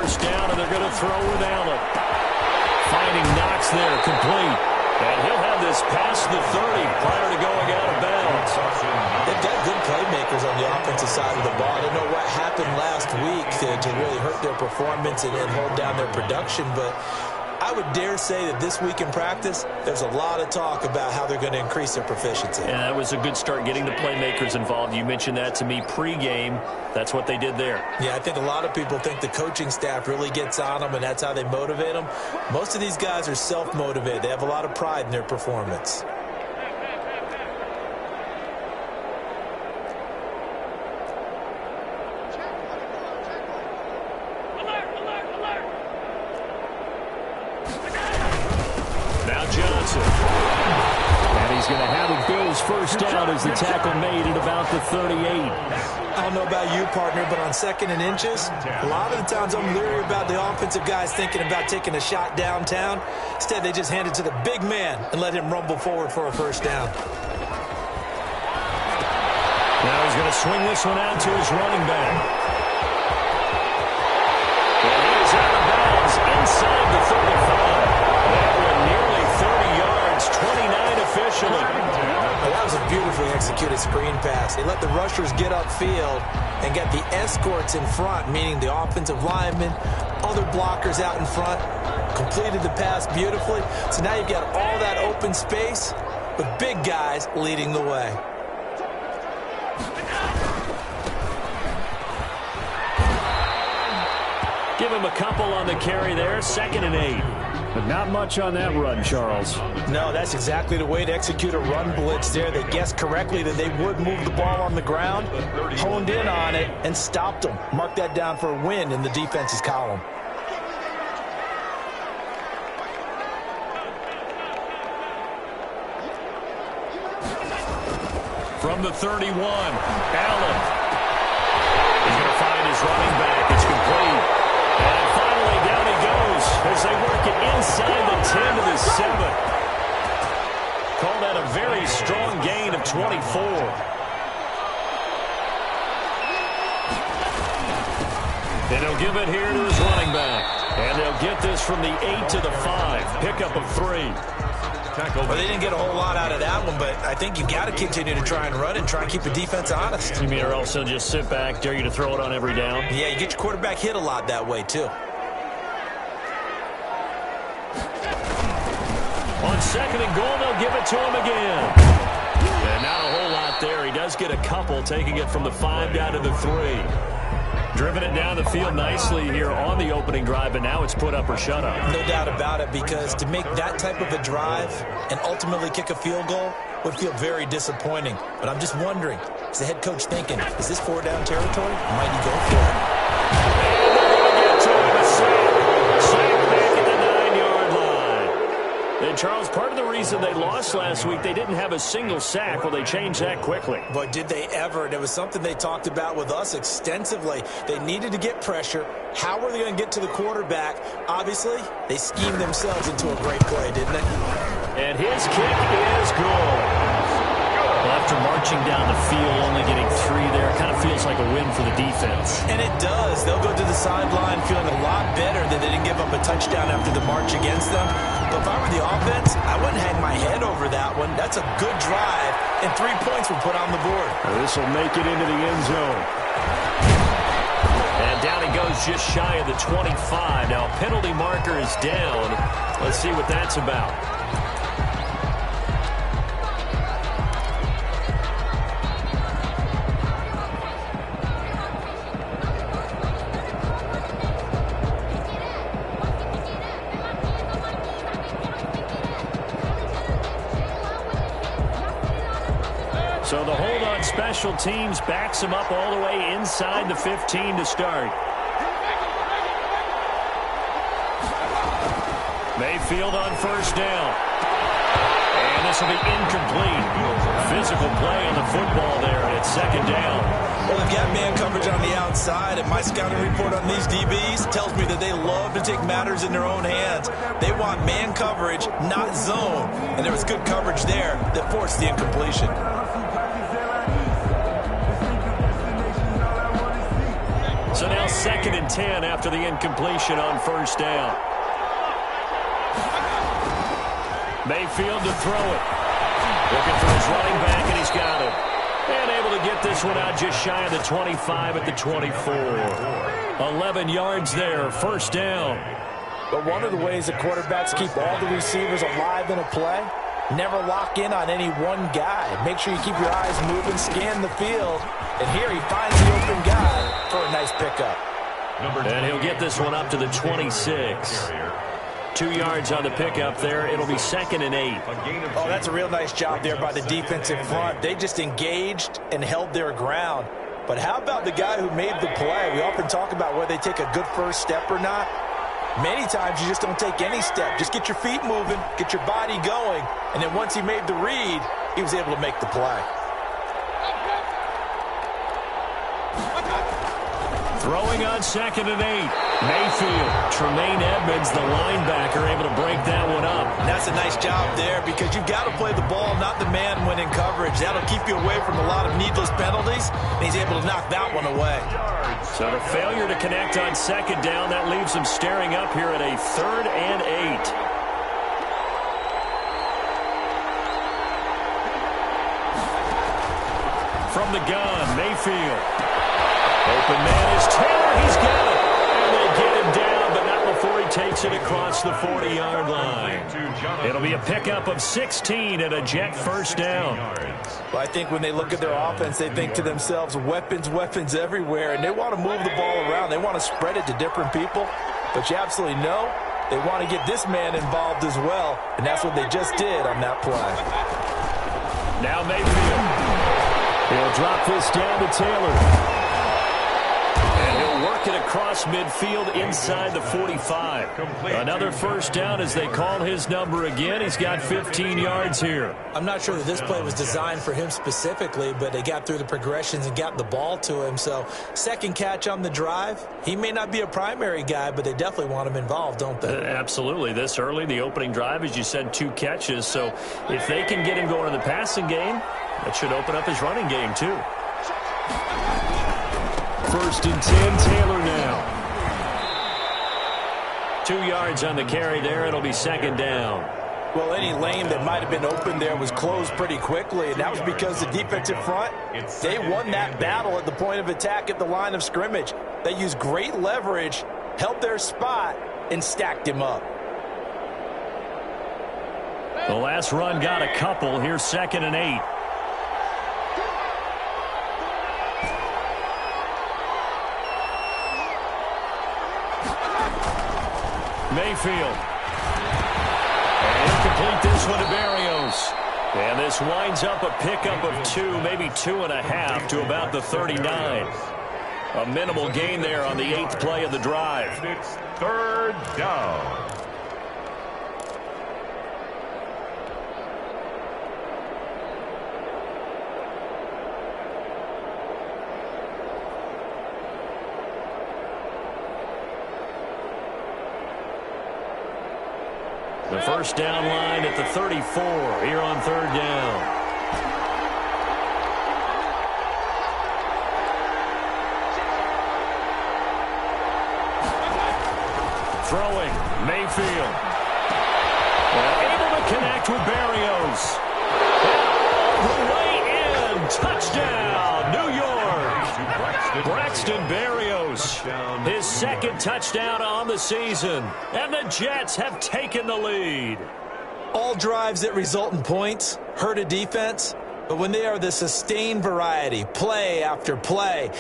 first down, and they're going to throw with Allen. Finding Knox there, complete. And he'll have this past the 30 prior to going out of bounds. They've got good playmakers on the offensive side of the ball. I don't know what happened last week to really hurt their performance and hold down their production, but I would dare say that this week in practice, there's a lot of talk about how they're going to increase their proficiency. Yeah, that was a good start getting the playmakers involved. You mentioned that to me pregame. That's what they did there. Yeah, I think a lot of people think the coaching staff really gets on them, and that's how they motivate them. Most of these guys are self-motivated. They have a lot of pride in their performance. He's going to have a Bills first down as the tackle made at about the 38. I don't know about you, partner, but on 2nd and inches, a lot of the times I'm leery about the offensive guys thinking about taking a shot downtown. Instead, they just hand it to the big man and let him rumble forward for a first down. Now he's going to swing this one out to his running back. And he is out of bounds inside the 35. That one nearly 30 yards, 29 officially. Well, that was a beautifully executed screen pass. They let the rushers get upfield and get the escorts in front, meaning the offensive linemen, other blockers out in front, completed the pass beautifully. So now you've got all that open space with big guys leading the way. Give him a couple on the carry there, 2nd and 8. But not much on that run, Charles. No, that's exactly the way to execute a run blitz there. They guessed correctly that they would move the ball on the ground, honed in on it, and stopped them. Mark that down for a win in the defense's column. From the 31, Allen. He's going to find his running back. It's complete. And finally, down he goes as they work it inside the 10 to the 7. Call that a very strong gain of 24. And he'll give it here to his running back. And they'll get this from the 8 to the 5. Pickup of 3. Well, they didn't get a whole lot out of that one, but I think you've got to continue to try and run and try and keep the defense honest. You mean or else they'll just sit back, dare you to throw it on every down? Yeah, you get your quarterback hit a lot that way, too. On 2nd and goal, they'll give it to him again. And not a whole lot there. He does get a couple, taking it from the 5 down to the 3. Driven it down the field nicely here on the opening drive, but now it's put up or shut up. No doubt about it, because to make that type of a drive and ultimately kick a field goal would feel very disappointing. But I'm just wondering, is the head coach thinking, is this 4-down territory? Might he go for it? And Charles, part of the reason they lost last week, they didn't have a single sack. Well, they changed that quickly. But did they ever? And it was something they talked about with us extensively. They needed to get pressure. How were they going to get to the quarterback? Obviously, they schemed themselves into a great play, didn't they? And his kick is good. Well, after marching down the field, only getting 3 there, kind of feels like a win for the defense. And it does. They'll go to the sideline feeling a lot better that they didn't give up a touchdown after the march against them. But if I were the offense, I wouldn't hang my head over that one. That's a good drive, and 3 points were put on the board. This will make it into the end zone. And down he goes just shy of the 25. Now, penalty marker is down. Let's see what that's about. So the hold on special teams backs him up all the way inside the 15 to start. Mayfield on first down. And this will be incomplete. Physical play on the football there, and it's 2nd down. Well, they've got man coverage on the outside, and my scouting report on these DBs tells me that they love to take matters in their own hands. They want man coverage, not zone. And there was good coverage there that forced the incompletion. So now 2nd and 10 after the incompletion on first down. Mayfield to throw it. Looking for his running back, and he's got it. And able to get this one out just shy of the 25 at the 24. 11 yards there, first down. But one of the ways that quarterbacks keep all the receivers alive in a play, never lock in on any one guy. Make sure you keep your eyes moving, scan the field. And here he finds the open guy for a nice pickup. And he'll get this one up to the 26. 2 yards on the pickup there. It'll be 2nd and 8. Oh, that's a real nice job there by the defensive front. They just engaged and held their ground. But how about the guy who made the play? We often talk about whether they take a good first step or not. Many times you just don't take any step. Just get your feet moving, get your body going, and then once he made the read, he was able to make the play. Throwing on 2nd and 8. Mayfield. Tremaine Edmonds, the linebacker, able to break that one up. And that's a nice job there because you've got to play the ball, not the man when in coverage. That'll keep you away from a lot of needless penalties, and he's able to knock that one away. So the failure to connect on 2nd down, that leaves him staring up here at a 3rd and 8. From the gun, Mayfield. Open man is Taylor. He's got it. And they get him down, but not before he takes it across the 40-yard line. It'll be a pickup of 16 and a Jet first down. Well, I think when they look at their offense, they think to themselves, weapons, weapons everywhere, and they want to move the ball around. They want to spread it to different people, but you absolutely know they want to get this man involved as well, and that's what they just did on that play. Now Mayfield. He'll drop this down to Taylor. And he'll work it across midfield inside the 45. Another first down as they call his number again. He's got 15 yards here. I'm not sure that this play was designed for him specifically, but they got through the progressions and got the ball to him. So second catch on the drive. He may not be a primary guy, but they definitely want him involved, don't they? Absolutely. This early, the opening drive, as you said, 2 catches. So if they can get him going in the passing game, that should open up his running game too. 1st and 10, Taylor now. 2 yards on the carry there. It'll be 2nd down. Well, any lane that might have been open there was closed pretty quickly, and that was because the defensive front, they won that battle at the point of attack at the line of scrimmage. They used great leverage, held their spot, and stacked him up. The last run got a couple. Here's 2nd and 8. Mayfield. And he'll complete this one to Berrios. And this winds up a pickup of 2, maybe 2.5 to about the 39. A minimal gain there on the 8th play of the drive. It's 3rd down. The first down line at the 34 here on 3rd down. Throwing, Mayfield. Able to connect with Berrios. All the way in. Touchdown, New York. Braxton Berrios, his 2nd touchdown on the season. And the Jets have taken the lead. All drives that result in points hurt a defense, but when they are the sustained variety, play after play,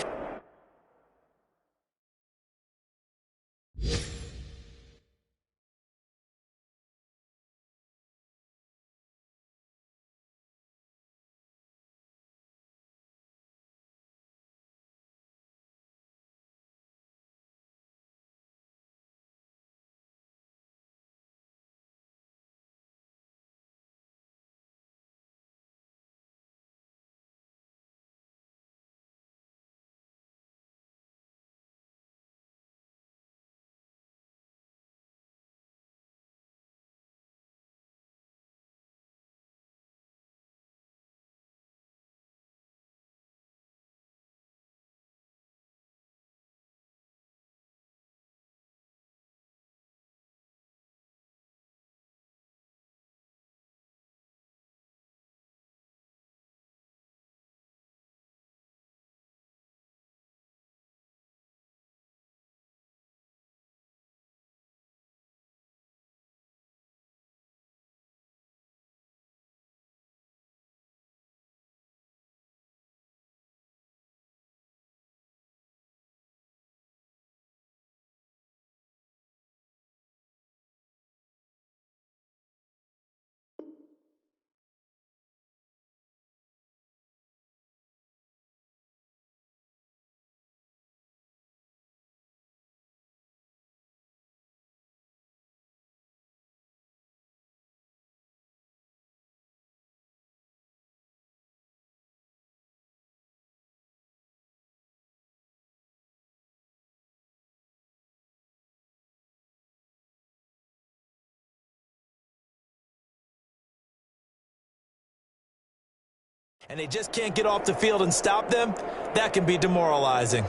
and they just can't get off the field and stop them, that can be demoralizing.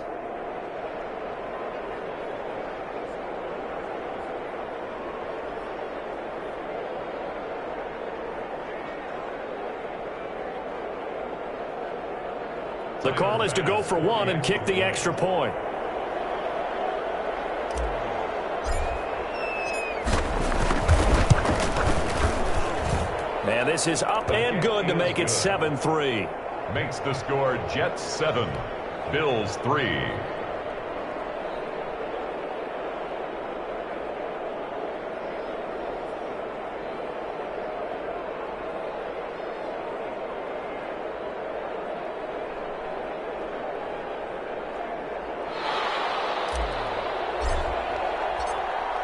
The call is to go for one and kick the extra point. And this is up and good to make it 7-3. Makes the score Jets 7, Bills 3.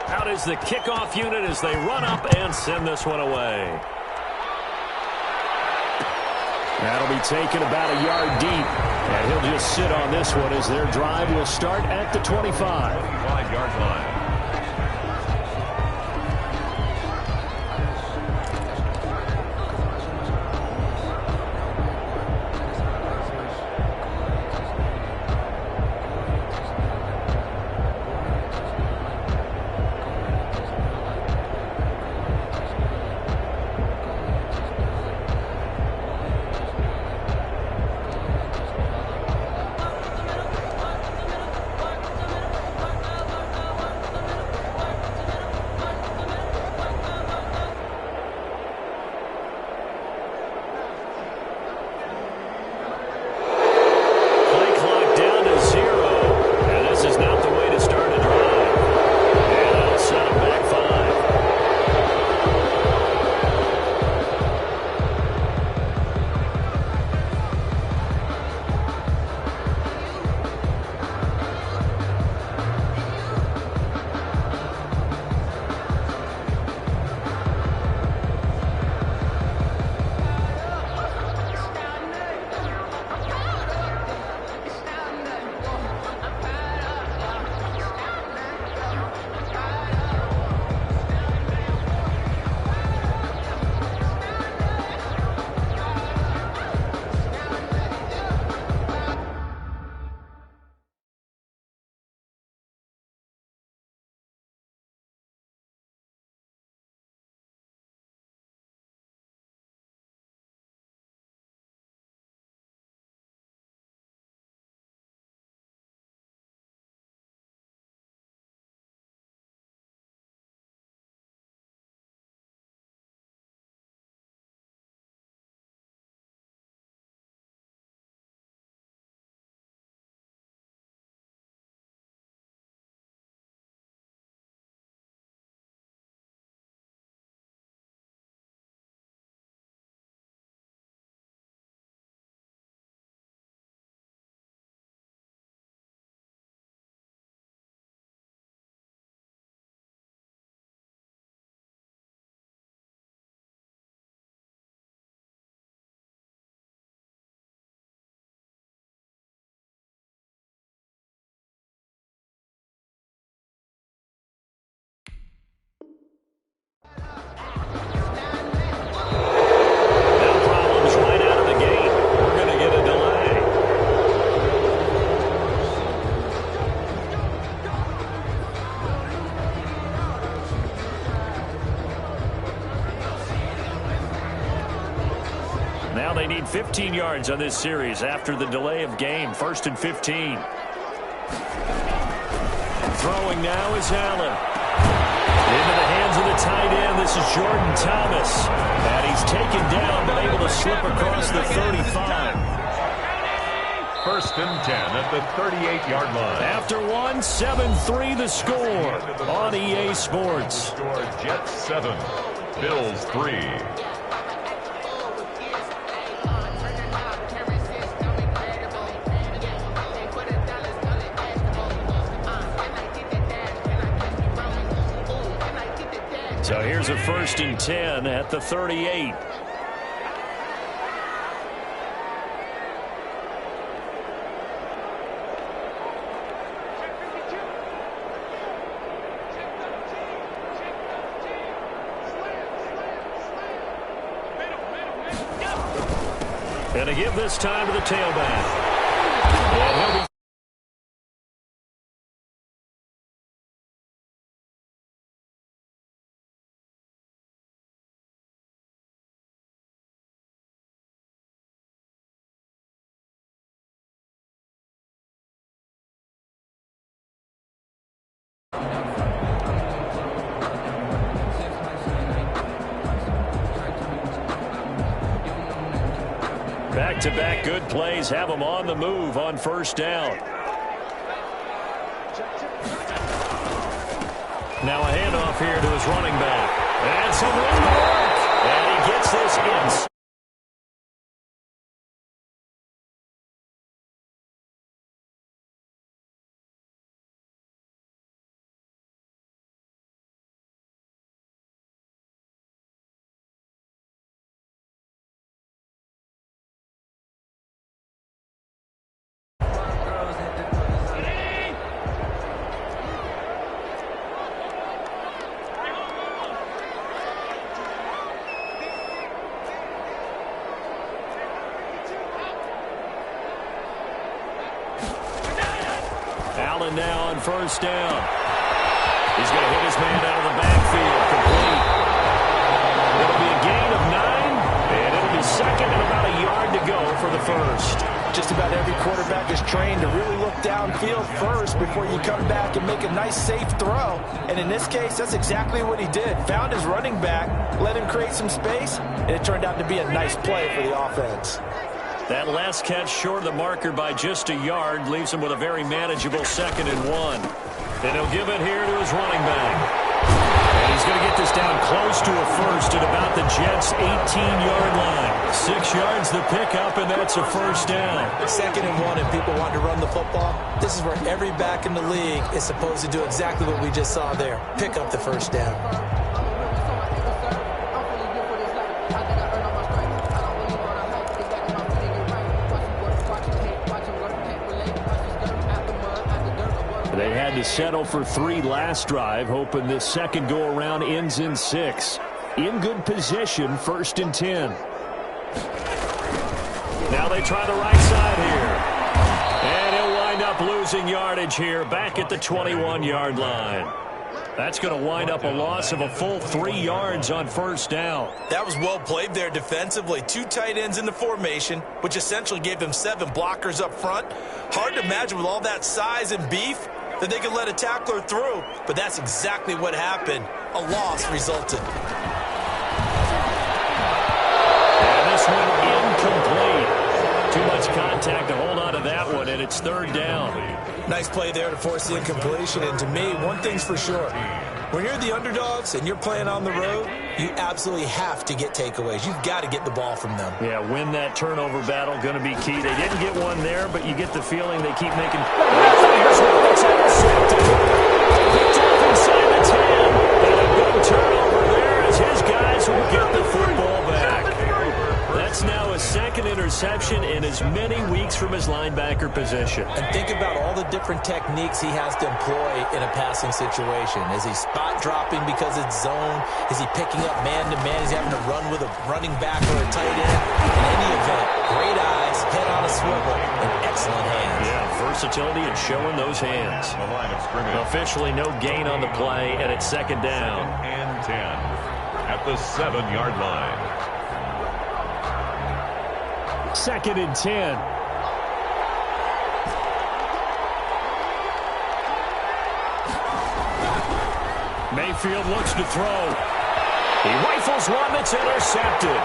Out is the kickoff unit as they run up and send this one away. That'll be taken about a yard deep, and he'll just sit on this one as their drive will start at the 25. 25-yard line. Now they need 15 yards on this series after the delay of game. 1st and 15. Throwing now is Allen. Into the hands of the tight end. This is Jordan Thomas. And he's taken down, but able to slip across the 35. 1st and 10 at the 38-yard line. After one, 7-3 the score on EA Sports. The score Jets 7, Bills 3. So here's a 1st and 10 at the 38. And to give this time to the tailback. And he'll be back-to-back good plays have him on the move on first down. Now a handoff here to his running back. And some room to work. And he gets this in. Allen now on first down. He's going to hit his man out of the backfield. Complete. It'll be a gain of 9, and it'll be second and about a yard to go for the first. Just about every quarterback is trained to really look downfield first before you come back and make a nice, safe throw. And in this case, that's exactly what he did. Found his running back, let him create some space, and it turned out to be a nice play for the offense. That last catch short of the marker by just a yard leaves him with a very manageable 2nd and 1. And he'll give it here to his running back. And he's going to get this down close to a first at about the Jets' 18-yard line. 6 yards the pickup, and that's a first down. 2nd and 1, and people want to run the football. This is where every back in the league is supposed to do exactly what we just saw there. Pick up the first down. They had to settle for 3 last drive, hoping this second go-around ends in 6. In good position, 1st and 10. Now they try the right side here. And he'll wind up losing yardage here, back at the 21-yard line. That's going to wind up a loss of a full 3 yards on first down. That was well played there defensively. 2 tight ends in the formation, which essentially gave them 7 blockers up front. Hard to imagine with all that size and beef that they could let a tackler through, but that's exactly what happened. A loss resulted. And this one incomplete. Too much contact to hold on to that one, and it's 3rd down. Nice play there to force the incompletion, and to me, one thing's for sure. When you're the underdogs and you're playing on the road, you absolutely have to get takeaways. You've got to get the ball from them. Yeah, win that turnover battle, going to be key. They didn't get one there, but you get the feeling they keep making. Here's one that's intercepted. Picked off inside the 10. And a big turnover there as his guys will get the football back. That's now a 2nd interception in as many weeks from his linebacker position. And think about all the different techniques he has to employ in a passing situation. Is he spot dropping because it's zone? Is he picking up man-to-man? He's having to run with a running back or a tight end. In any event, great eyes, head on a swivel, and excellent hands. Yeah, versatility and showing those hands. The line of scrimmage. Officially no gain on the play, and it's 2nd down. 2nd and 10 at the 7-yard line. 2nd and 10. Mayfield looks to throw. He rifles one that's intercepted.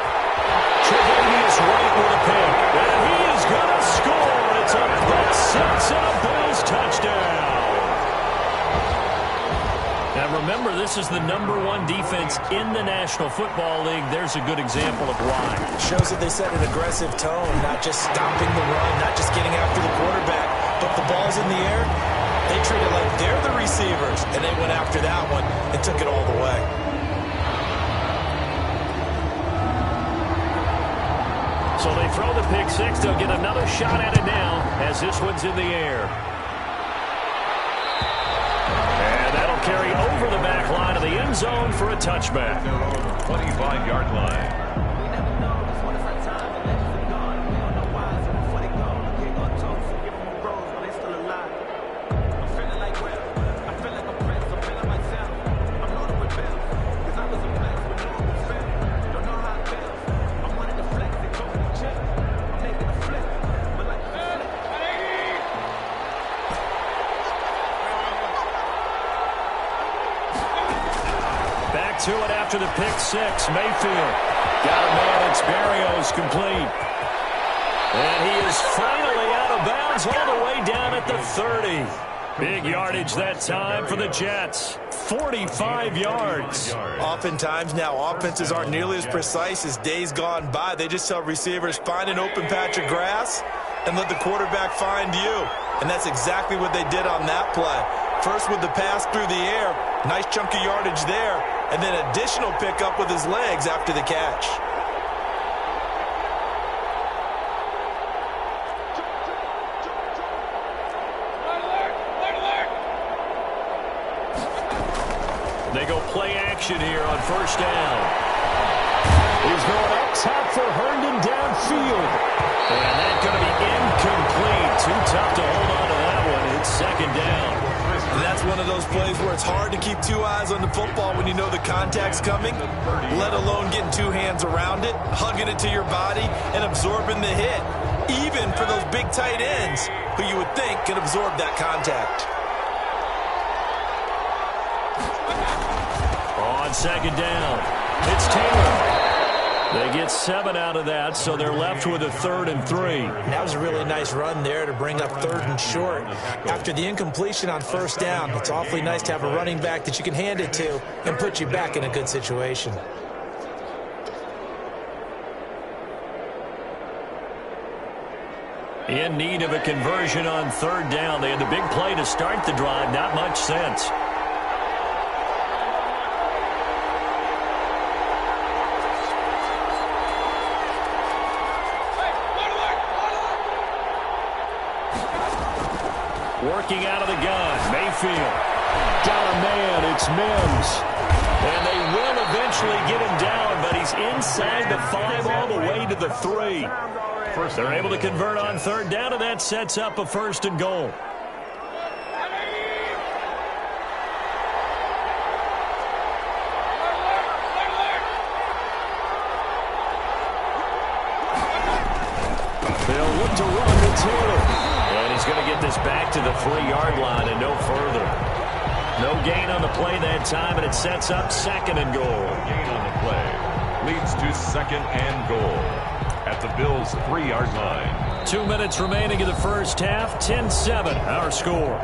Trevanius White with a pick. And he is going to score. It's a pick 6 and a Bills touchdown. Now remember, this is the #1 defense in the National Football League. There's a good example of why. Shows that they set an aggressive tone, not just stopping the run, not just getting after the quarterback, but the ball's in the air. They treat it like they're the receivers, and they went after that one and took it all the way. So they throw the pick 6. They'll get another shot at it now as this one's in the air. And that'll carry over the back line of the end zone for a touchback. 25-yard line. to it after the pick six. Mayfield got a man. It's Berrios complete. And he is finally out of bounds all the way down at the 30. Big yardage that time for the Jets. 45 yards. Oftentimes now, offenses aren't nearly as precise as days gone by. They just tell receivers, find an open patch of grass and let the quarterback find you. And that's exactly what they did on that play. First with the pass through the air, nice chunky yardage there, and then additional pickup with his legs after the catch. They go play action here on first down. He's going up top for Herndon downfield. And that's going to be incomplete. Too tough to hold on to that one. It's second down. And that's one of those plays where it's hard to keep two eyes on the football when you know the contact's coming, let alone getting two hands around it, hugging it to your body, and absorbing the hit, even for those big tight ends who you would think can absorb that contact. On second down, it's Taylor. They get 7 out of that, so they're left with a 3rd and 3. That was a really nice run there to bring up 3rd and short. After the incompletion on first down, it's awfully nice to have a running back that you can hand it to and put you back in a good situation. In need of a conversion on 3rd down. They had the big play to start the drive, not much sense. Working out of the gun, Mayfield. Got a man, it's Mims. And they will eventually get him down, but he's inside the 5 all the way to the 3. They're able to convert on 3rd down, and that sets up a 1st and goal. They'll look to run to Taylor. And he's going to get this back to the 3-yard line and no further. No gain on the play that time, and it sets up 2nd and goal. Gain on the play leads to 2nd and goal at the Bills' 3-yard line. 2 minutes remaining in the first half. 10-7, our score.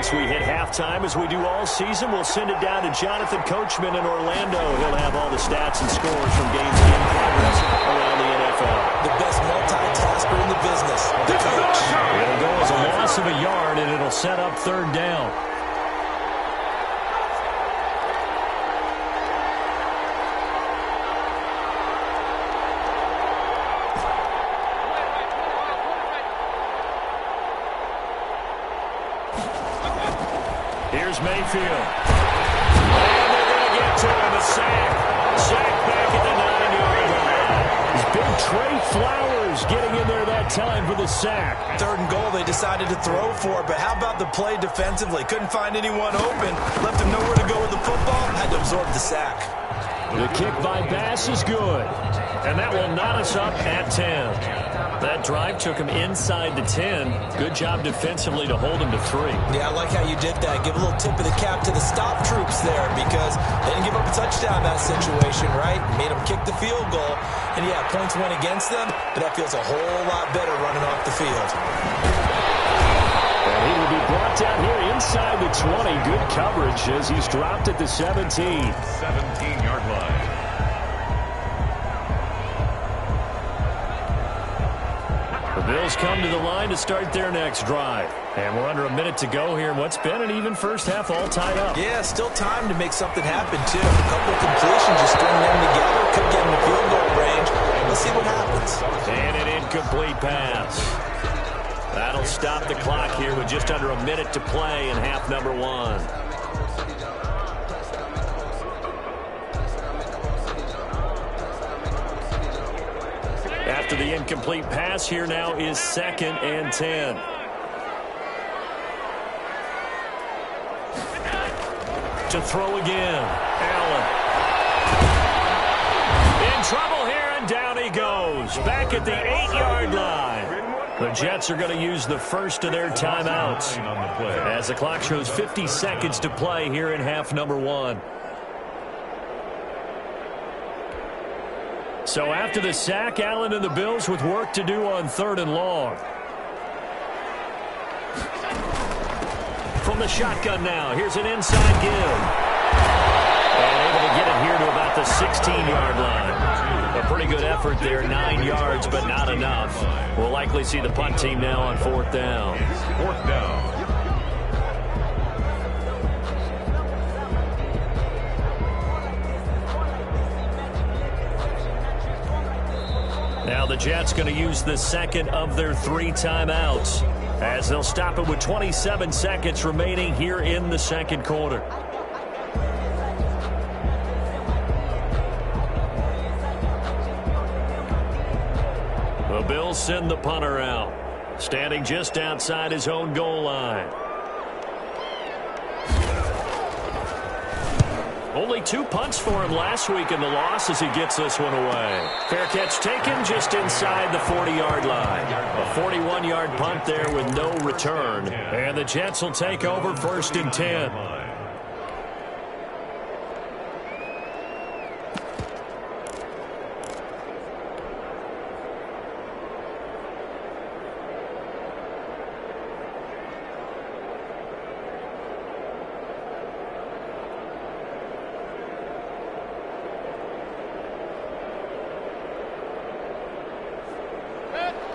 Once we hit halftime, as we do all season, we'll send it down to Jonathan Coachman in Orlando. He'll have all the stats and scores from games in progress around the NFL. The best multitasker in the business, the coach. It'll go as a loss of a yard, and it'll set up 3rd down. Here's Mayfield. And they're going to get to him. A sack. Sack back at the 9-yard line. Big Trey Flowers getting in there that time for the sack. 3rd and goal they decided to throw for, but how about the play defensively? Couldn't find anyone open. Left him nowhere to go with the football. Had to absorb the sack. The kick by Bass is good. And that will knot us up at 10. That drive took him inside the 10. Good job defensively to hold him to 3. Yeah, I like how you did that. Give a little tip of the cap to the stop troops there because they didn't give up a touchdown in that situation, right? Made them kick the field goal. And, yeah, points went against them, but that feels a whole lot better running off the field. And he will be brought down here inside the 20. Good coverage as he's dropped at the 17. 17-yard line. The Bills come to the line to start their next drive. And we're under a minute to go here in what's been an even first half, all tied up. Yeah, still time to make something happen, too. A couple of completions, just string them together. Could get in the field goal range. Let's see what happens. And an incomplete pass. That'll stop the clock here with just under a minute to play in half number 1. after the incomplete pass. Here now is 2nd and 10. To throw again. Allen. In trouble here, and down he goes. Back at the 8-yard line. The Jets are going to use the first of their timeouts as the clock shows 50 seconds to play here in half number 1. So after the sack, Allen and the Bills with work to do on 3rd and long. From the shotgun now, here's an inside give. And able to get it here to about the 16-yard line. A pretty good effort there, 9 yards, but not enough. We'll likely see the punt team now on 4th down. 4th down. Now the Jets going to use the second of their 3 timeouts as they'll stop it with 27 seconds remaining here in the second quarter. The Bills send the punter out, standing just outside his own goal line. Only 2 punts for him last week in the loss as he gets this one away. Fair catch taken just inside the 40-yard line. A 41-yard punt there with no return. And the Jets will take over 1st and 10.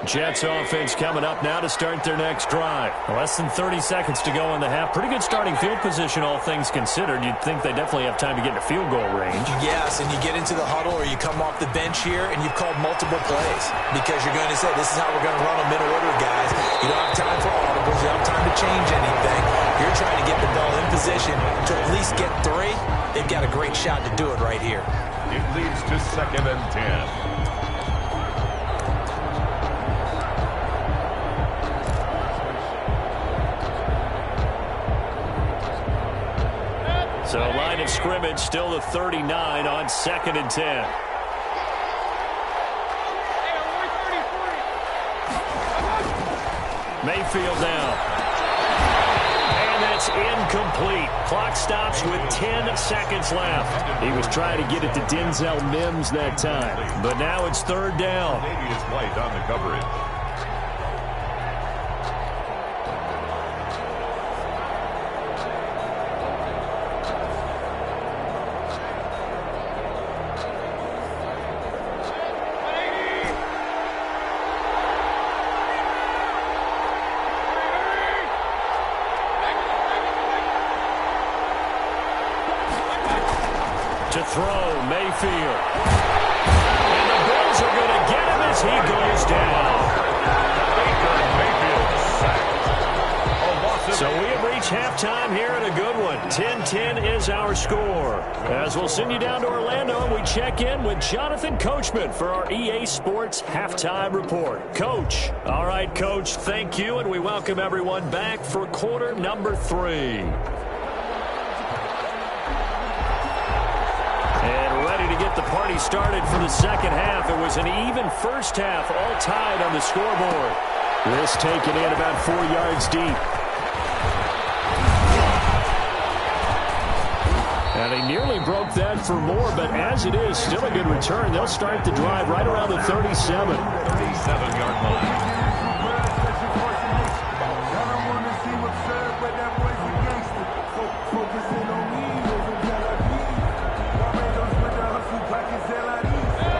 Jets offense coming up now to start their next drive. Less than 30 seconds to go in the half. Pretty good starting field position, all things considered. You'd think they definitely have time to get into field goal range. Yes, and you get into the huddle or you come off the bench here and you've called multiple plays because you're going to say, this is how we're going to run them in order, guys. You don't have time for audibles. You don't have time to change anything. You're trying to get the ball in position to at least get 3. They've got a great shot to do it right here. It leads to 2nd and 10. So line of scrimmage still the 39 on 2nd and 10. Mayfield now. And that's incomplete. Clock stops with 10 seconds left. He was trying to get it to Denzel Mims that time. But now it's 3rd down. Navy is white on the coverage. To throw, Mayfield. And the Bills are going to get him as he goes down. So we have reached halftime here in a good one. 10-10 is our score. As we'll send you down to Orlando and we check in with Jonathan Coachman for our EA Sports Halftime Report. Coach. All right, Coach, thank you, and we welcome everyone back for quarter number 3. To get the party started for the second half. It was an even first half, all tied on the scoreboard. This taken in about 4 yards deep. And he nearly broke that for more, but as it is, still a good return. They'll start the drive right around the 37. 37-yard line.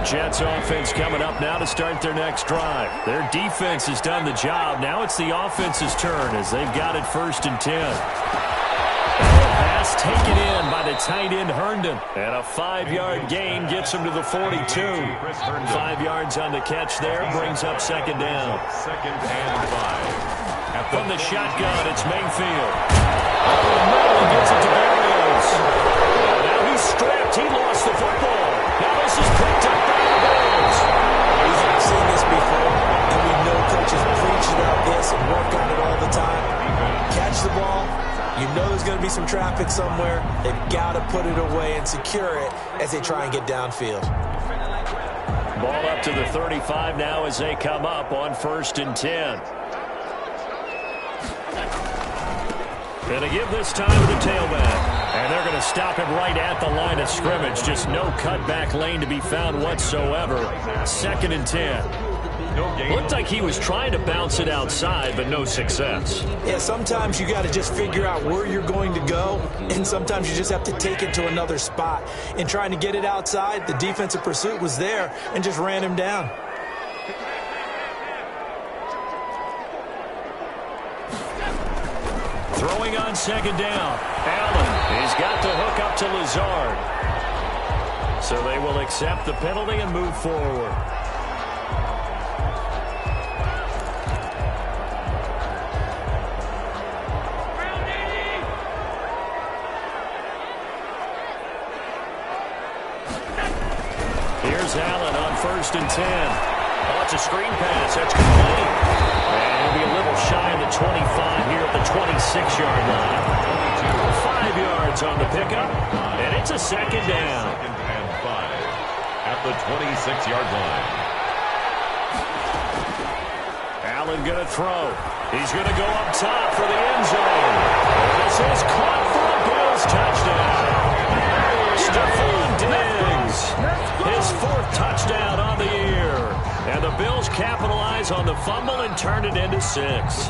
Jets offense coming up now to start their next drive. Their defense has done the job. Now it's the offense's turn as they've got it 1st and 10. Pass taken in by the tight end Herndon. And a 5-yard gain gets him to the 42. 5 yards on the catch there brings up 2nd down. 2nd and 5. From the shotgun, it's Mayfield. He gets it to Berrios. Now he's stripped. He lost the football. Now this is picked up by the Bills. I've seen this some traffic somewhere, they've got to put it away and secure it as they try and get downfield. Ball up to the 35 now as they come up on 1st and 10. Going to give this time to the tailback. And they're going to stop him right at the line of scrimmage. Just no cutback lane to be found whatsoever. 2nd and 10. Looked like he was trying to bounce it outside, but no success. Yeah, sometimes you got to just figure out where you're going to go, and sometimes you just have to take it to another spot. In trying to get it outside, the defensive pursuit was there and just ran him down. Throwing on 2nd down. Allen, he's got the hook up to Lazard. So they will accept the penalty and move forward. Here's Allen on 1st and 10. Oh, it's a screen pass. That's complete. And he'll be a little shy of the 25 here at the 26-yard line. 5 yards on the pickup, and it's a 2nd down. 2nd and 5 at the 26-yard line. Allen going to throw. He's going to go up top for the end zone. This is caught for a Bills touchdown. Stephon Diggs, his 4th touchdown on the year. And the Bills capitalize on the fumble and turn it into 6.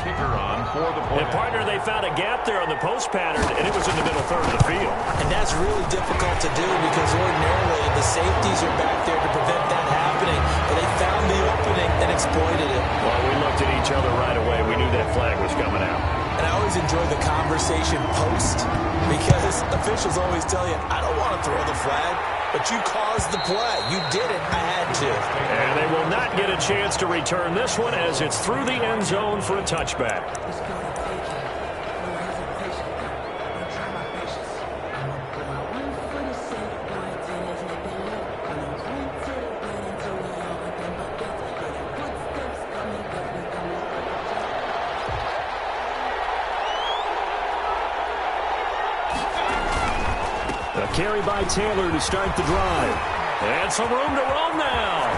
Kicker on for the point. And partner, they found a gap there on the post pattern, and it was in the middle third of the field. And that's really difficult to do because ordinarily the safeties are back there to prevent that happening. But they found the opening and exploited it. Well, we looked at each other right away. We knew that flag was coming out. And I always enjoy the conversation post because officials always tell you, I don't want to throw the flag, but you caused the play. You did it. I had to. And they will not get a chance to return this one as it's through the end zone for a touchback. A carry by Taylor to start the drive. And some room to roam now.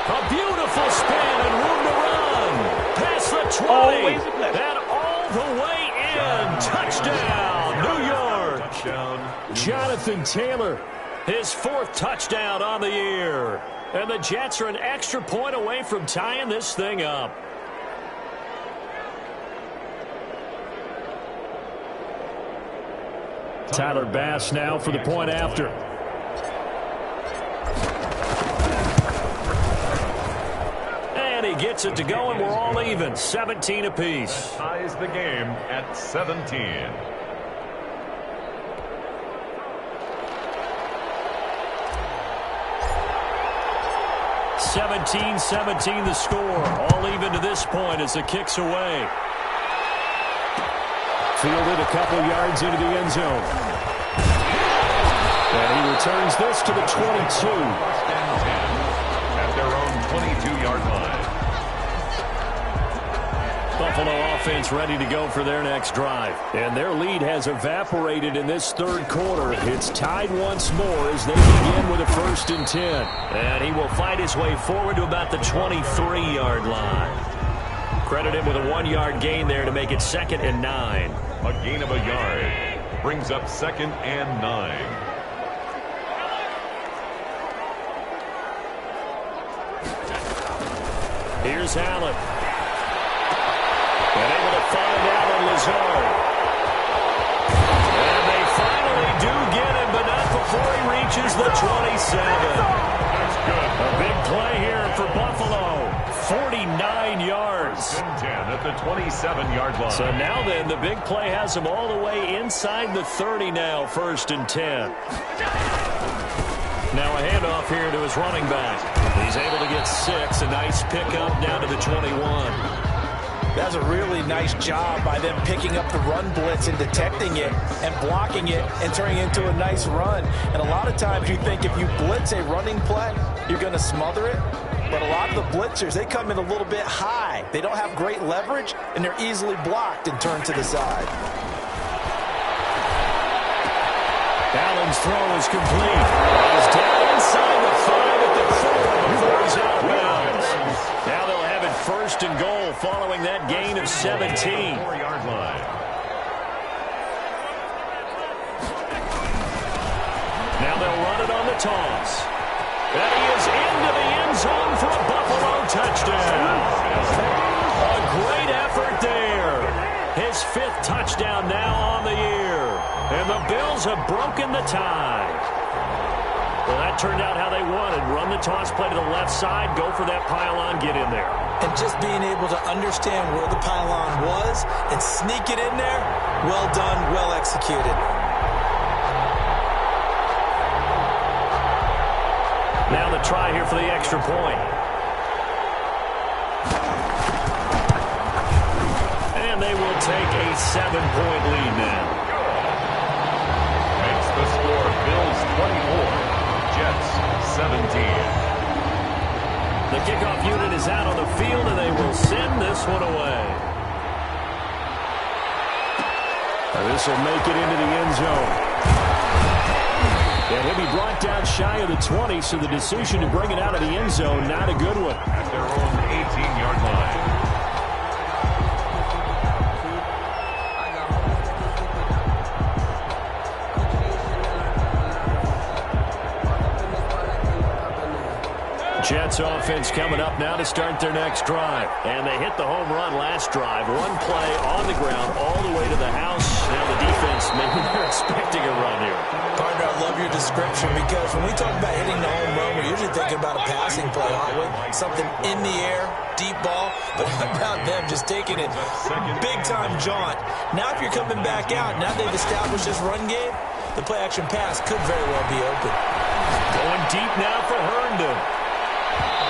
A beautiful spin and room to run. Past the 20. And all the way in. Touchdown, New York. Touchdown. Jonathan Taylor, his 4th touchdown on the year. And the Jets are an extra point away from tying this thing up. Tyler Bass now for the point after. And he gets it to go, and we're all even. 17 apiece. Ties the game at 17. 17-17 the score. All even to this point as the kick's away. Fielded a couple yards into the end zone. And he returns this to the 22. At their own 22-yard line. Buffalo offense ready to go for their next drive. And their lead has evaporated in this 3rd quarter. It's tied once more as they begin with a 1st and 10. And he will fight his way forward to about the 23-yard line. Credit him with a 1-yard gain there to make it 2nd and 9. A gain of a yard brings up 2nd and 9. Here's Allen. And able to find Allen Lazard. And they finally do get him, but not before he reaches the 27. That's good. A big play here for Buffalo. 49 yards. 10 at the 27-yard line. So now then, the big play has him all the way inside the 30 now, 1st and 10. Now a handoff here to his running back. He's able to get 6. A nice pickup down to the 21. That's a really nice job by them picking up the run blitz and detecting it and blocking it and turning it into a nice run. And a lot of times you think if you blitz a running play, you're going to smother it. But a lot of the blitzers, they come in a little bit high. They don't have great leverage, and they're easily blocked and turned to the side. Wilson's throw is complete. He's down inside the 5 at the 4 before he's out of bounds. Now they'll have it first and goal following that gain of 17. 4-yard line. Now they'll run it on the toss. And he is into the end zone for a Buffalo touchdown. A great effort there. His 5th touchdown now on the year. And the Bills have broken the tie. Well, that turned out how they wanted. Run the toss play to the left side, go for that pylon, get in there. And just being able to understand where the pylon was and sneak it in there, well done, well executed. Now the try here for the extra point. And they will take a 7-point lead now. Makes the score Bills 24, Jets 17. The kickoff unit is out on the field, and they will send this one away. And this will make it into the end zone. And he'll be brought down shy of the 20, so the decision to bring it out of the end zone, not a good one. At their own 18-yard line. Jets offense coming up now to start their next drive. And they hit the home run last drive. One play on the ground all the way to the house. Now the defense, maybe they're expecting a run here. Partner, I love your description because when we talk about hitting the home run, we're usually thinking about a passing play, aren't we? Something in the air, deep ball. But how about them just taking it big-time jaunt? Now if you're coming back out, now they've established this run game, the play-action pass could very well be open. Going deep now for Herndon.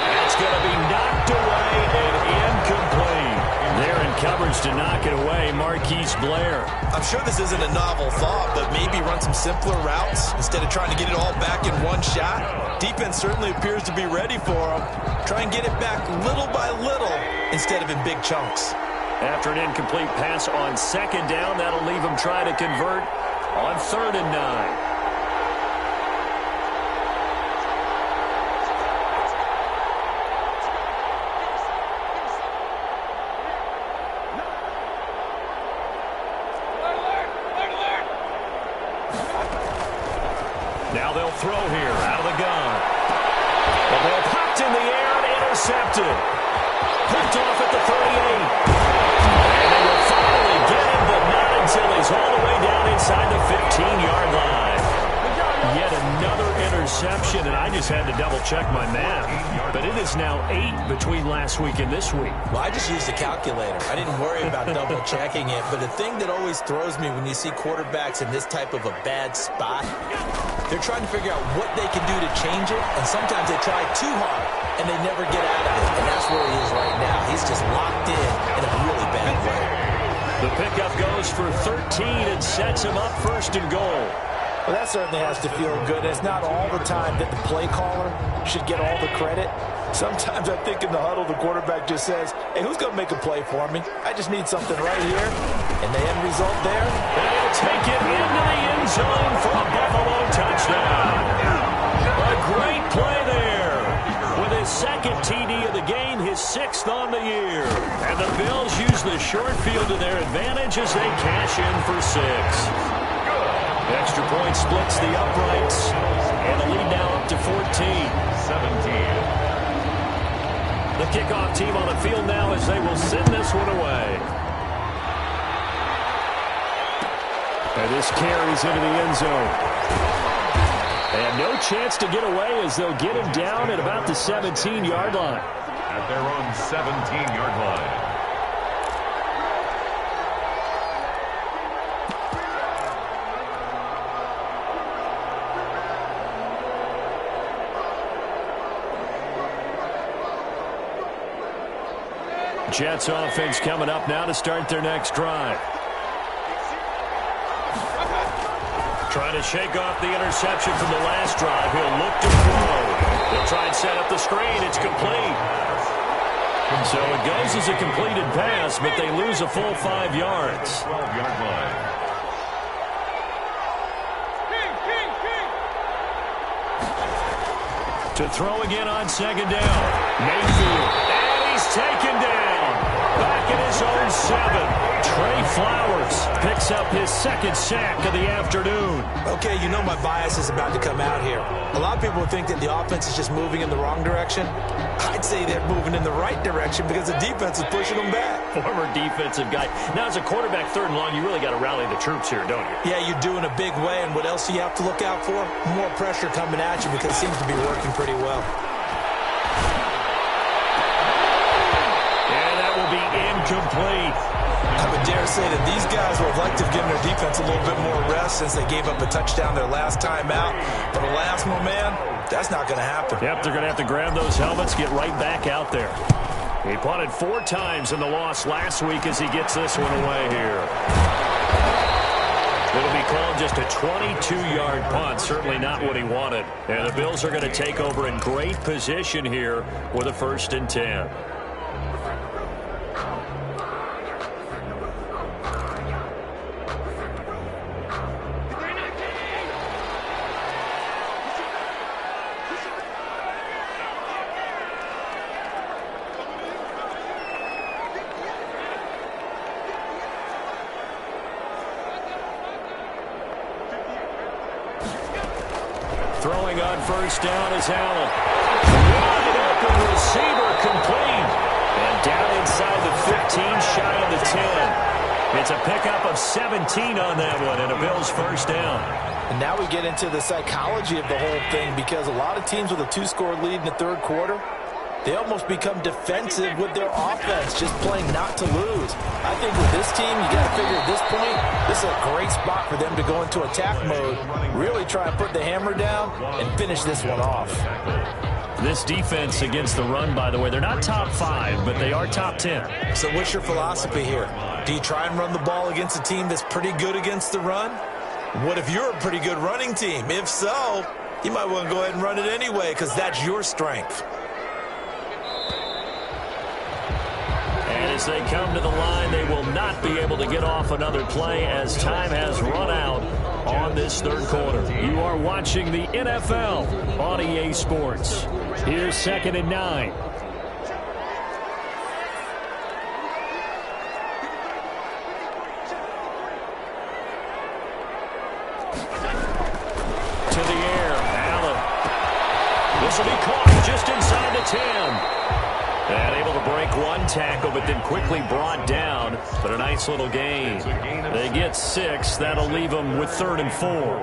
That's going to be knocked away and incomplete. There in coverage to knock it away, Marquise Blair. I'm sure this isn't a novel thought, but maybe run some simpler routes instead of trying to get it all back in one shot. Defense certainly appears to be ready for them. Try and get it back little by little instead of in big chunks. After an incomplete pass on 2nd down, that'll leave them trying to convert on 3rd and 9. Now they'll throw here out of the gun. The ball popped in the air and intercepted. Picked off at the 38. And they will finally get him, but not until he's all the way down inside the 15-yard line. Yet another interception, and I just had to double-check my math. But it is now 8 between last week and this week. Well, I just used a calculator. I didn't worry about double-checking it. But the thing that always throws me when you see quarterbacks in this type of a bad spot, they're trying to figure out what they can do to change it, and sometimes they try too hard, and they never get out of it. And that's where he is right now. He's just locked in a really bad way. The pickup goes for 13 and sets him up 1st and goal. Well, that certainly has to feel good. It's not all the time that the play caller should get all the credit. Sometimes I think in the huddle, the quarterback just says, hey, who's going to make a play for me? I just need something right here. And the end result there? And he'll take it into the end zone for a Buffalo touchdown. A great play there. With his 2nd TD of the game, his 6th on the year. And the Bills use the short field to their advantage as they cash in for 6. Extra point splits the uprights. And the lead now up to 14. 17. The kickoff team on the field now as they will send this one away. And this carries into the end zone. And no chance to get away as they'll get him down at about the 17-yard line. At their own 17-yard line. Jets offense coming up now to start their next drive. Trying to shake off the interception from the last drive. He'll look to throw. They'll try and set up the screen. It's complete. So it goes as a completed pass, but they lose a full 5 yards. 12-yard line. To throw again on second down. Mayfield. And he's taken down. Back in his own 7. Trey Flowers picks up his second sack of the afternoon. Okay, you know my bias is about to come out here. A lot of people think that the offense is just moving in the wrong direction. I'd say they're moving in the right direction because the defense is pushing them back. Former defensive guy. Now, as a quarterback, 3rd and long, you really got to rally the troops here, don't you? Yeah, you do in a big way. And what else do you have to look out for? More pressure coming at you because it seems to be working pretty well. And that will be incomplete. I would dare say that these guys would have liked to have given their defense a little bit more rest since they gave up a touchdown their last time out. But alas, my man, that's not going to happen. Yep, they're going to have to grab those helmets, get right back out there. He punted 4 times in the loss last week as he gets this one away here. It'll be called just a 22-yard punt, certainly not what he wanted. And the Bills are going to take over in great position here with a 1st and 10. Throwing on 1st down is Allen. Wide open receiver complete. And down inside the 15, shy of the 10. It's a pickup of 17 on that one, and a Bills 1st down. And now we get into the psychology of the whole thing because a lot of teams with a 2-score lead in the 3rd quarter, they almost become defensive with their offense, just playing not to lose. I think with this team, you got to figure at this point, this is a great spot for them to go into attack mode, really try and put the hammer down and finish this one off. This defense against the run, by the way, they're not top 5, but they are top 10. So what's your philosophy here? Do you try and run the ball against a team that's pretty good against the run? What if you're a pretty good running team? If so, you might want to go ahead and run it anyway because that's your strength. And as they come to the line, they will not be able to get off another play as time has run out on this 3rd quarter. You are watching the NFL on EA Sports. Here's 2nd and 9. To the air, Allen. This will be caught just inside the 10. And able to break one tackle, but then quickly brought down. But a nice little gain. They get 6. That'll leave them with 3rd and 4.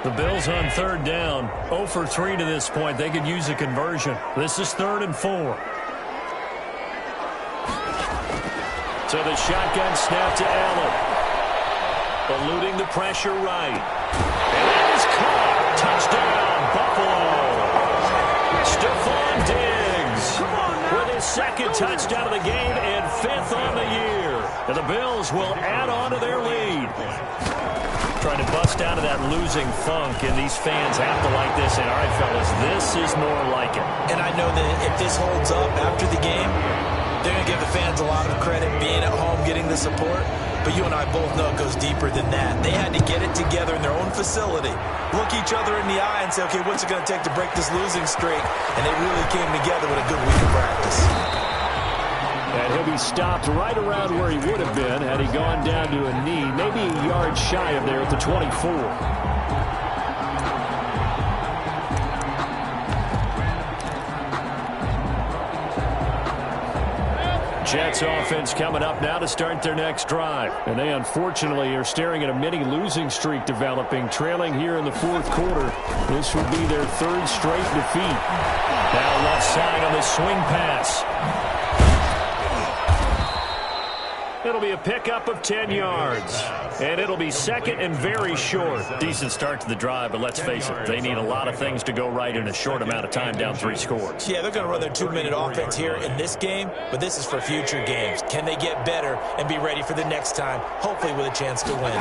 The Bills on 3rd down. 0 for 3 to this point. They could use a conversion. This is 3rd and 4. So the shotgun snap to Allen. Eluding the pressure right. And that is caught. Touchdown, Buffalo. Stephon Diggs with his 2nd touchdown of the game and 5th on the year. And the Bills will add on to their lead. Trying to bust out of that losing funk, and these fans have to like this. And all right, fellas, this is more like it. And I know that if this holds up after the game, they're going to give the fans a lot of credit being at home, getting the support. But you and I both know it goes deeper than that. They had to get it together in their own facility, look each other in the eye and say, okay, what's it going to take to break this losing streak? And they really came together with a good week of practice. And he'll be stopped right around where he would have been had he gone down to a knee, maybe a yard shy of there at the 24. Jets offense coming up now to start their next drive. And they unfortunately are staring at a mini losing streak developing, trailing here in the 4th quarter. This will be their 3rd straight defeat. Now left side on the swing pass. It'll be a pickup of 10 yards. And it'll be 2nd and very short. Decent start to the drive, but let's face it, they need a lot of things to go right in a short amount of time, down 3 scores. Yeah, they're going to run their 2-minute offense here in this game, but this is for future games. Can they get better and be ready for the next time, hopefully with a chance to win?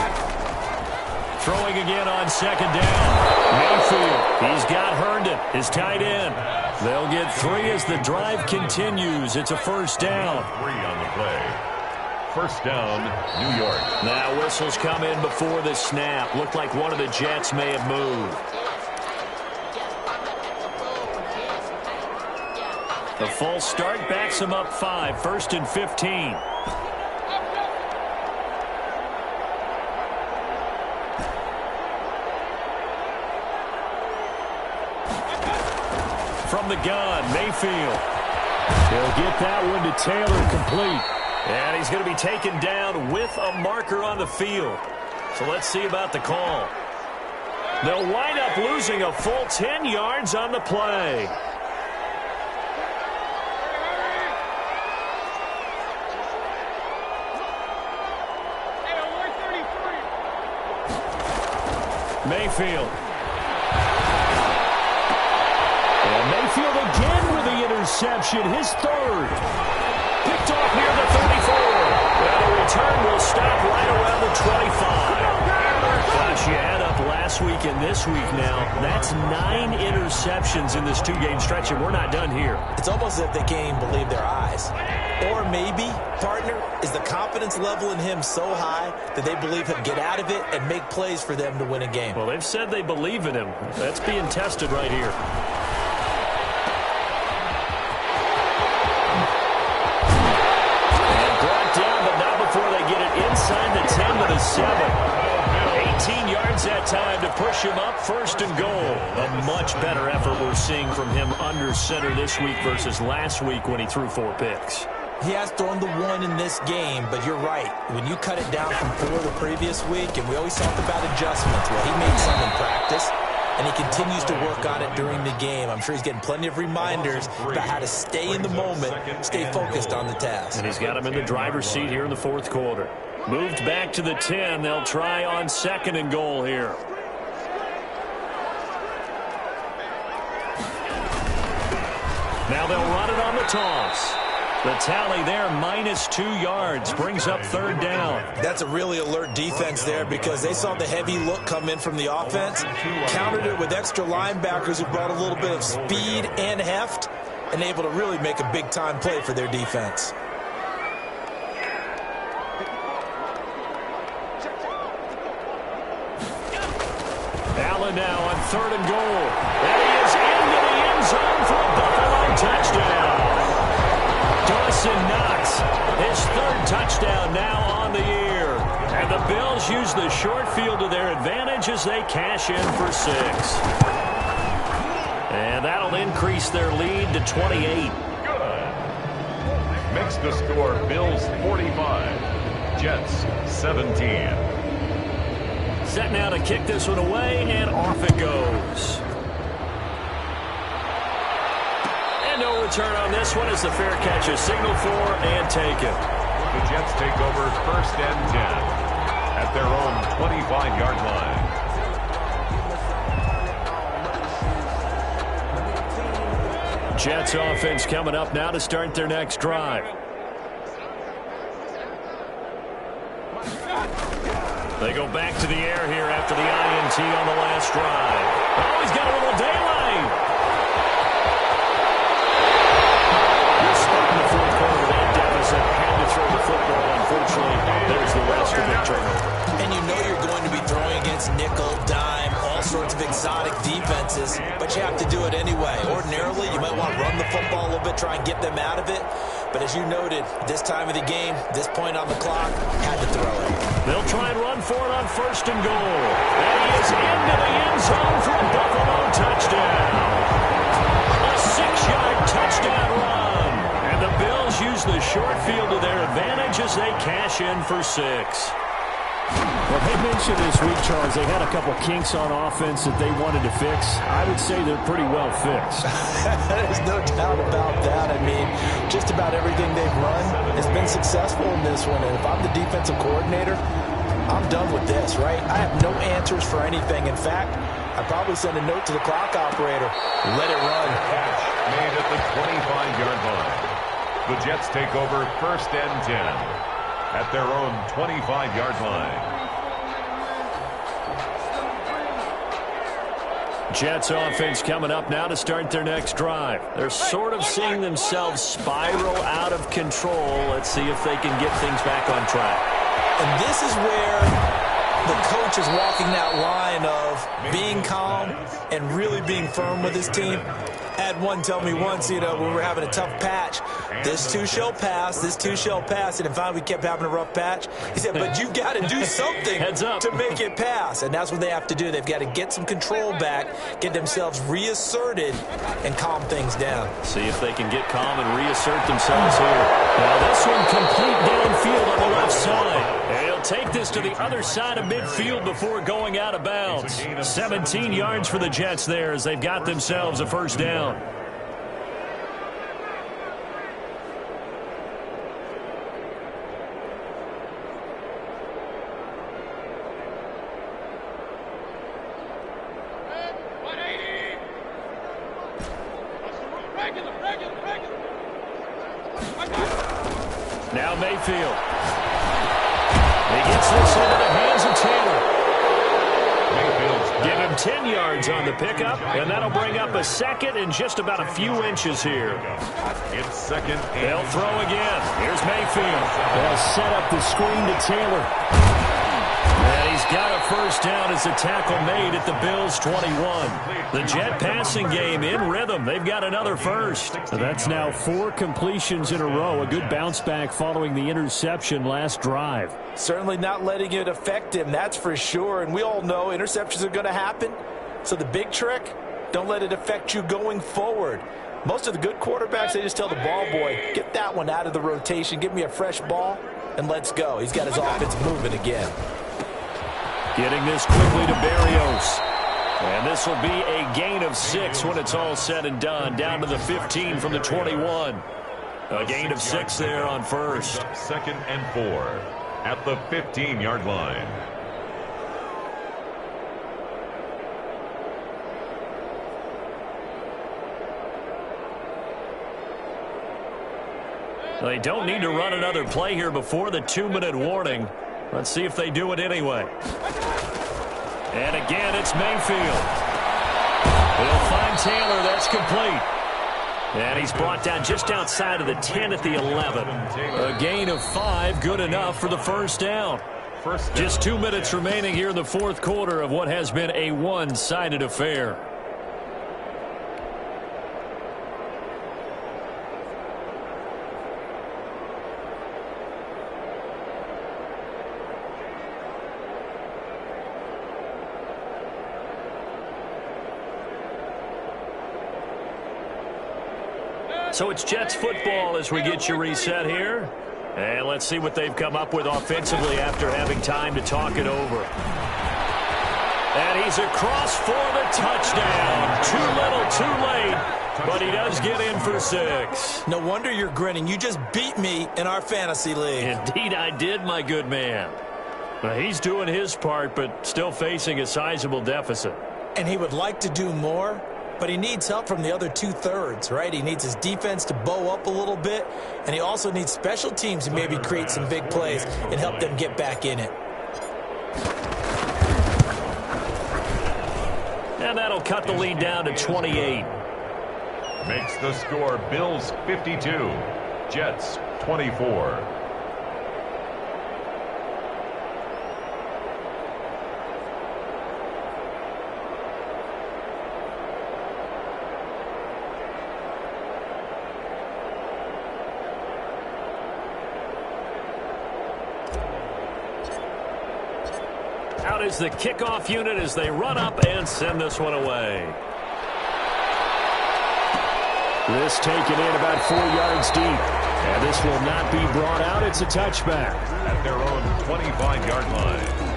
Throwing again on 2nd down. Mayfield, he's got Herndon, his tight end. They'll get 3 as the drive continues. It's a 1st down. 3 on the play. 1st down, New York. Now whistles come in before the snap. Looked like one of the Jets may have moved. The false start backs him up 5, 1st and 15. From the gun, Mayfield. He'll get that one to Taylor, complete. And he's going to be taken down with a marker on the field. So let's see about the call. They'll wind up losing a full 10 yards on the play. Mayfield. And Mayfield again with the interception, his 3rd. Picked off near the 34. Well, the return will stop right around the 25. Gosh, you add up last week and this week now. That's 9 interceptions in this 2-game stretch, and we're not done here. It's almost as if they can't even believe their eyes. Or maybe, partner, is the confidence level in him so high that they believe he'll get out of it and make plays for them to win a game. Well, they've said they believe in him. That's being tested right here. And brought down, but not before they get it inside the 10 to the 7. 18 yards that time to push him up, 1st and goal. A much better effort we're seeing from him under center this week versus last week when he threw 4 picks. He has thrown the 1 in this game, but you're right. When you cut it down from 4 the previous week, and we always talk about adjustments, well, he made some in practice, and he continues to work on it during the game. I'm sure he's getting plenty of reminders about how to stay in the moment, stay focused on the task. And he's got him in the driver's seat here in the 4th quarter. Moved back to the 10. They'll try on 2nd and goal here. Now they'll run it on the toss. The tally there, -2 yards, brings up 3rd down. That's a really alert defense there because they saw the heavy look come in from the offense, countered it with extra linebackers who brought a little bit of speed and heft, and able to really make a big-time play for their defense. Allen now on 3rd and goal. And he is into the end zone for a Buffalo touchdown. Dawson Knox, his 3rd touchdown now on the year. And the Bills use the short field to their advantage as they cash in for 6. And that'll increase their lead to 28. Good. Makes the score Bills 45, Jets 17. Set now to kick this one away, and off it goes. And no return on this one as the fair catch is signaled for and taken. The Jets take over 1st and 10 at their own 25-yard line. Jets offense coming up now to start their next drive. They go back to the air here after the INT on the last drive. Oh, he's got a little daylight. You're starting the 4th quarter with that deficit. Had to throw the football. Unfortunately, there's the rest of the turnover. And you know you're going to be throwing against nickel, dime, all sorts of exotic defenses, but you have to do it anyway. Ordinarily, you might want to run the football a little bit, try and get them out of it. But as you noted, this time of the game, this point on the clock, had to throw it. They'll try and run for it on 1st and goal. And he is into the end zone for a Buffalo touchdown. A 6-yard touchdown run. And the Bills use the short field to their advantage as they cash in for 6. Well, they mentioned this week, Charles, they had a couple kinks on offense that they wanted to fix. I would say they're pretty well fixed. There's no doubt about that. I mean, just about everything they've run has been successful in this one. And if I'm the defensive coordinator, I'm done with this, right? I have no answers for anything. In fact, I'd probably send a note to the clock operator. Let it run. Catch made at the 25-yard line. The Jets take over 1st and 10 at their own 25-yard line. Jets offense coming up now to start their next drive. They're sort of seeing themselves spiral out of control. Let's see if they can get things back on track. And this is where the coach is walking that line of being calm and really being firm with his team. had one tell me once, when we were having a tough patch, this too shall pass, this too shall pass. And finally we kept having a rough patch. He said, but you've got to do something to make it pass. And that's what they have to do. They've got to get some control back, get themselves reasserted, and calm things down. See if they can get calm and reassert themselves here. Now this one complete downfield on the left side. And he'll take this to the other side of midfield before going out of bounds. 17 yards for the Jets there as they've got themselves a first down. Now Mayfield. He gets this into the hands of Taylor. Give him 10 yards on the pickup, and that'll bring up a second and just about a few inches here. It's second. They'll throw again. Here's Mayfield. They'll set up the screen to Taylor. And he's got a first down as the tackle made at the Bills' 21. The Jet passing game in rhythm. They've got another first. That's now 4 completions in a row. A good bounce back following the interception last drive. Certainly not letting it affect him, that's for sure. And we all know interceptions are going to happen. So the big trick, don't let it affect you going forward. Most of the good quarterbacks, they just tell the ball boy, get that one out of the rotation, give me a fresh ball, and let's go. He's got his offense moving again. Getting this quickly to Berrios. And this will be a gain of 6 when it's all said and done. Down to the 15 from the 21. A gain of 6 there on first. Second and 4 at the 15-yard line. They don't need to run another play here before the 2-minute warning. Let's see if they do it anyway. And again, it's Mayfield. He'll find Taylor. That's complete. And he's brought down just outside of the 10 at the 11. A gain of 5, good enough for the first down. Just 2 minutes remaining here in the fourth quarter of what has been a one-sided affair. So it's Jets football as we get you reset here. And let's see what they've come up with offensively after having time to talk it over. And he's across for the touchdown. Too little, too late. But he does get in for 6. No wonder you're grinning. You just beat me in our fantasy league. Indeed I did, my good man. Well, he's doing his part, but still facing a sizable deficit. And he would like to do more. But he needs help from the other 2/3, right? He needs his defense to bow up a little bit, and he also needs special teams to maybe create some big plays and help them get back in it. And that'll cut the lead down to 28. Makes the score Bills 52, Jets 24. Out is the kickoff unit as they run up and send this one away. This taken in about 4 yards deep. And this will not be brought out. It's a touchback. At their own 25-yard line.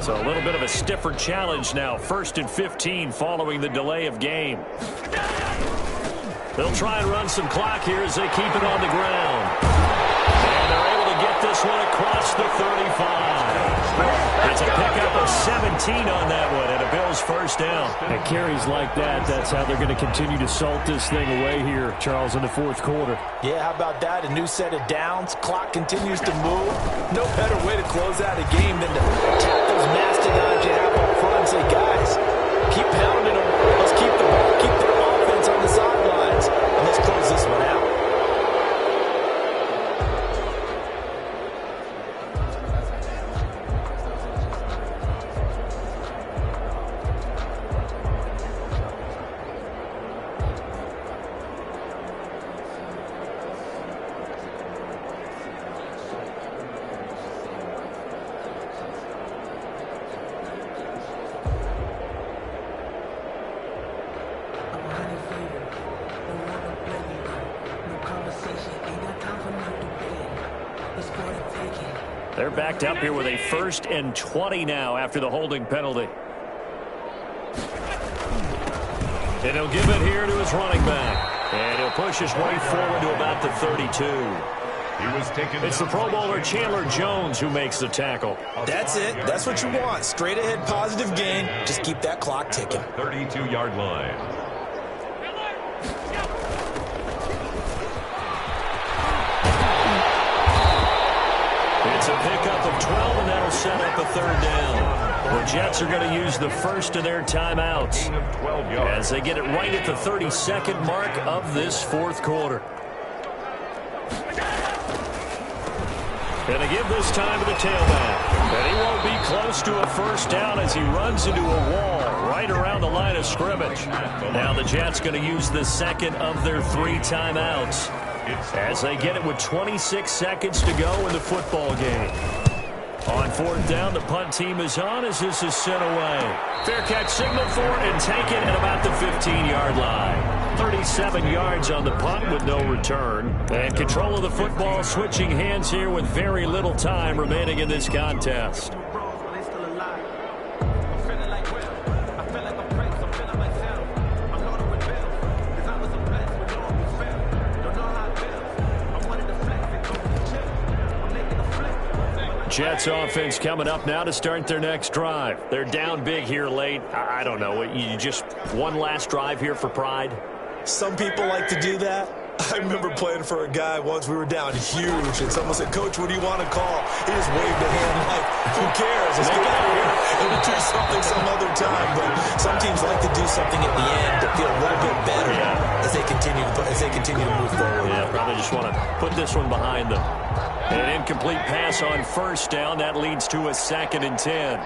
So a little bit of a stiffer challenge now. 1st and 15 following the delay of game. They'll try and run some clock here as they keep it on the ground. And they're able to get this one across the 35. It's a pickup of 17 on that one, and a Bills first down. And carries like that, that's how they're going to continue to salt this thing away here, Charles, in the 4th quarter. Yeah, how about that? A new set of downs. Clock continues to move. No better way to close out a game than to tap those mastodons you have up front and say, guys, keep pounding them. Let's keep the ball, keep their offense on the sidelines, and let's close this one out. They're backed up here with a 1st and 20 now after the holding penalty. And he'll give it here to his running back. And he'll push his way forward to about the 32. It's the Pro Bowler Chandler Jones who makes the tackle. That's it. That's what you want. Straight ahead positive gain. Just keep that clock ticking. 32-yard line. It's a pickup of 12, and that'll set up a 3rd down. The Jets are going to use the first of their timeouts as they get it right at the 32nd mark of this 4th quarter. Going to give this time to the tailback. And he won't be close to a 1st down as he runs into a wall right around the line of scrimmage. Now the Jets going to use the 2nd of their 3 timeouts as they get it with 26 seconds to go in the football game. On 4th down, the punt team is on as this is sent away. Fair catch signal for it and taken at about the 15-yard line. 37 yards on the punt with no return. And control of the football switching hands here with very little time remaining in this contest. Jets offense coming up now to start their next drive. They're down big here late. I don't know. You just one last drive here for pride? Some people like to do that. I remember playing for a guy once. We were down huge, and someone said, "Coach, what do you want to call?" He just waved a hand like, "Who cares? Let's get out of here and we'll do something some other time." But some teams like to do something at the end to feel a little bit better as they continue to move forward. Yeah, probably just want to put this one behind them. An incomplete pass on 1st down. That leads to a 2nd and 10.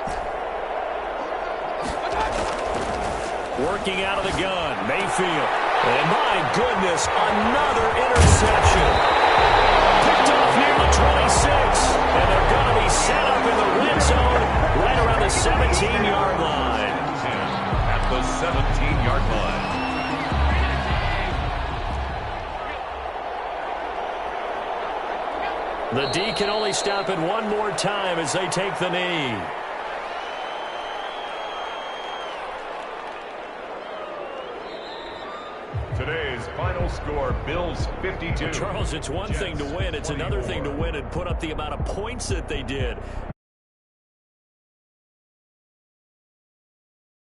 Working out of the gun, Mayfield. And my goodness, another interception. Picked off near the 26. And they're going to be set up in the red zone right around the 17-yard line. At the 17-yard line. The D can only stop it one more time as they take the knee. Today's final score, Bills 52. Charles, it's one thing to win. It's another thing to win and put up the amount of points that they did.